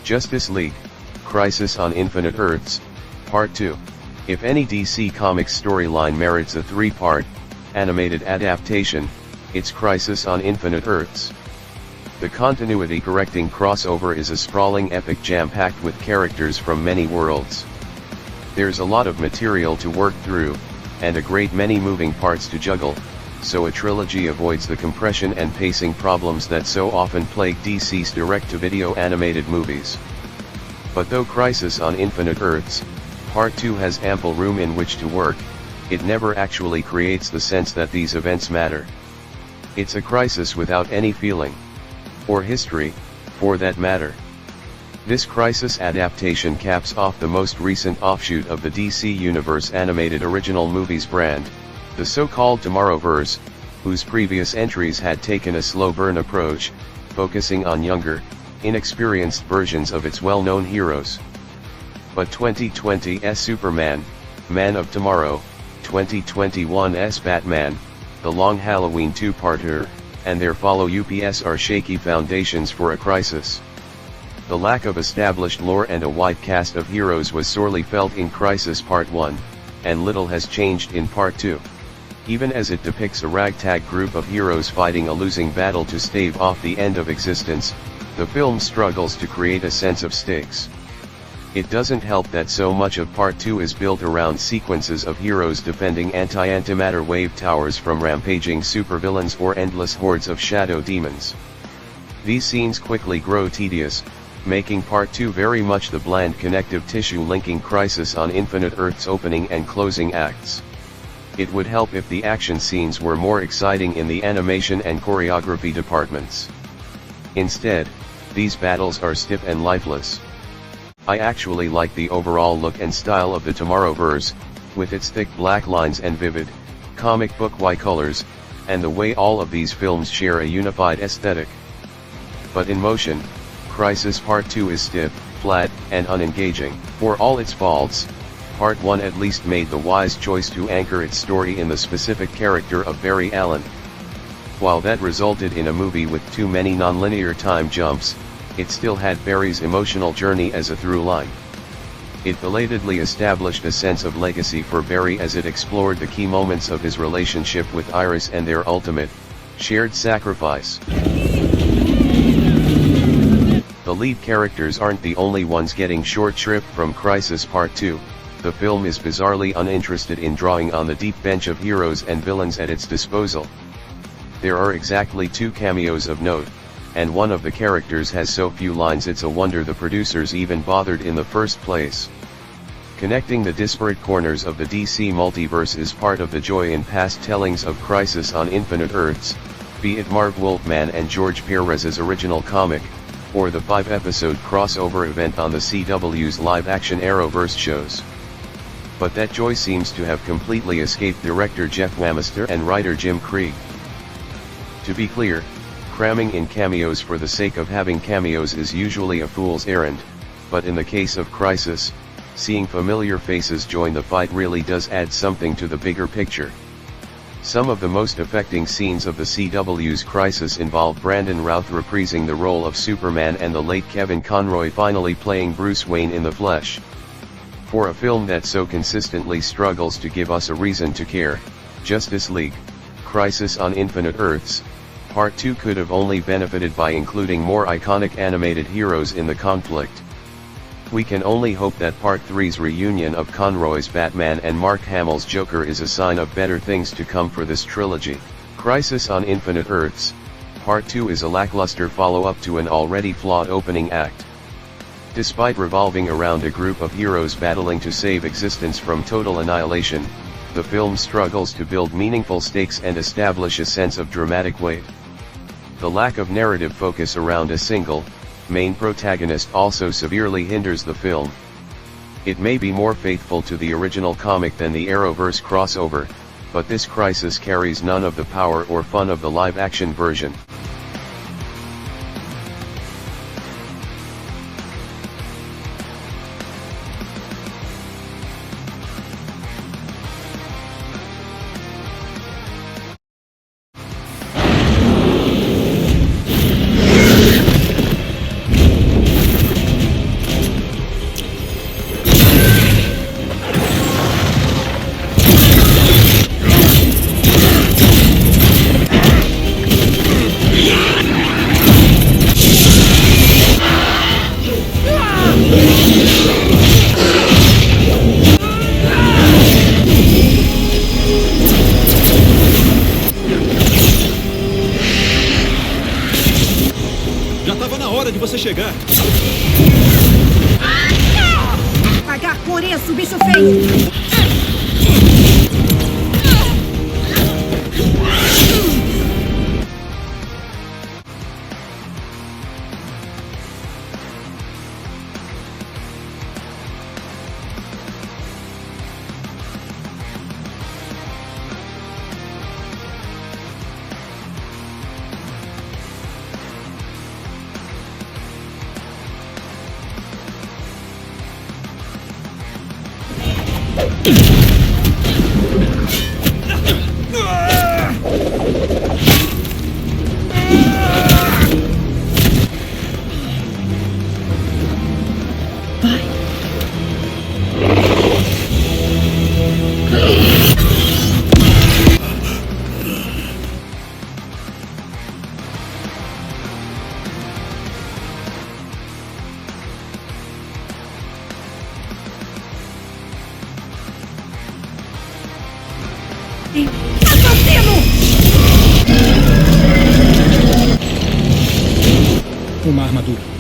Justice League: Crisis on Infinite Earths, Part 2. If any DC Comics storyline merits a three-part, animated adaptation, it's Crisis on Infinite Earths. The continuity-correcting crossover is a sprawling epic jam-packed with characters from many worlds. There's a lot of material to work through, and a great many moving parts to juggle, so a trilogy avoids the compression and pacing problems that so often plague DC's direct-to-video animated movies. But though Crisis on Infinite Earths, Part 2 has ample room in which to work, it never actually creates the sense that these events matter. It's a crisis without any feeling. Or history, for that matter. This Crisis adaptation caps off the most recent offshoot of the DC Universe animated original movies brand, the so-called Tomorrowverse, whose previous entries had taken a slow burn approach, focusing on younger, inexperienced versions of its well-known heroes. But 2020's Superman, Man of Tomorrow, 2021's Batman, The Long Halloween two-parter, and their follow-ups are shaky foundations for a crisis. The lack of established lore and a wide cast of heroes was sorely felt in Crisis Part 1, and little has changed in Part 2. Even as it depicts a ragtag group of heroes fighting a losing battle to stave off the end of existence, the film struggles to create a sense of stakes. It doesn't help that so much of Part 2 is built around sequences of heroes defending anti-antimatter wave towers from rampaging supervillains or endless hordes of shadow demons. These scenes quickly grow tedious, making Part 2 very much the bland connective tissue linking Crisis on Infinite Earth's opening and closing acts. It would help if the action scenes were more exciting in the animation and choreography departments. Instead, these battles are stiff and lifeless. I actually like the overall look and style of the Tomorrowverse, with its thick black lines and vivid, comic book-like colors, and the way all of these films share a unified aesthetic. But in motion, Crisis Part 2 is stiff, flat, and unengaging. For all its faults, Part 1 at least made the wise choice to anchor its story in the specific character of Barry Allen. While that resulted in a movie with too many non-linear time jumps, it still had Barry's emotional journey as a through line. It belatedly established a sense of legacy for Barry as it explored the key moments of his relationship with Iris and their ultimate, shared sacrifice. The lead characters aren't the only ones getting short shrift from Crisis Part 2, the film is bizarrely uninterested in drawing on the deep bench of heroes and villains at its disposal. There are exactly 2 cameos of note, and one of the characters has so few lines it's a wonder the producers even bothered in the first place. Connecting the disparate corners of the DC multiverse is part of the joy in past tellings of Crisis on Infinite Earths, be it Marv Wolfman and George Perez's original comic, or the 5-episode crossover event on the CW's live-action Arrowverse shows. But that joy seems to have completely escaped director Jeff Wamister and writer Jim Krieg. To be clear, cramming in cameos for the sake of having cameos is usually a fool's errand, but in the case of Crisis, seeing familiar faces join the fight really does add something to the bigger picture. Some of the most affecting scenes of the CW's Crisis involve Brandon Routh reprising the role of Superman and the late Kevin Conroy finally playing Bruce Wayne in the flesh. For a film that so consistently struggles to give us a reason to care, Justice League: Crisis on Infinite Earths, Part 2 could have only benefited by including more iconic animated heroes in the conflict. We can only hope that Part 3's reunion of Conroy's Batman and Mark Hamill's Joker is a sign of better things to come for this trilogy. Crisis on Infinite Earths, Part 2 is a lackluster follow-up to an already flawed opening act. Despite revolving around a group of heroes battling to save existence from total annihilation, the film struggles to build meaningful stakes and establish a sense of dramatic weight. The lack of narrative focus around a single, main protagonist also severely hinders the film. It may be more faithful to the original comic than the Arrowverse crossover, but this Crisis carries none of the power or fun of the live-action version. pegar? Pagar por isso, bicho feio! Assassino! Uma armadura.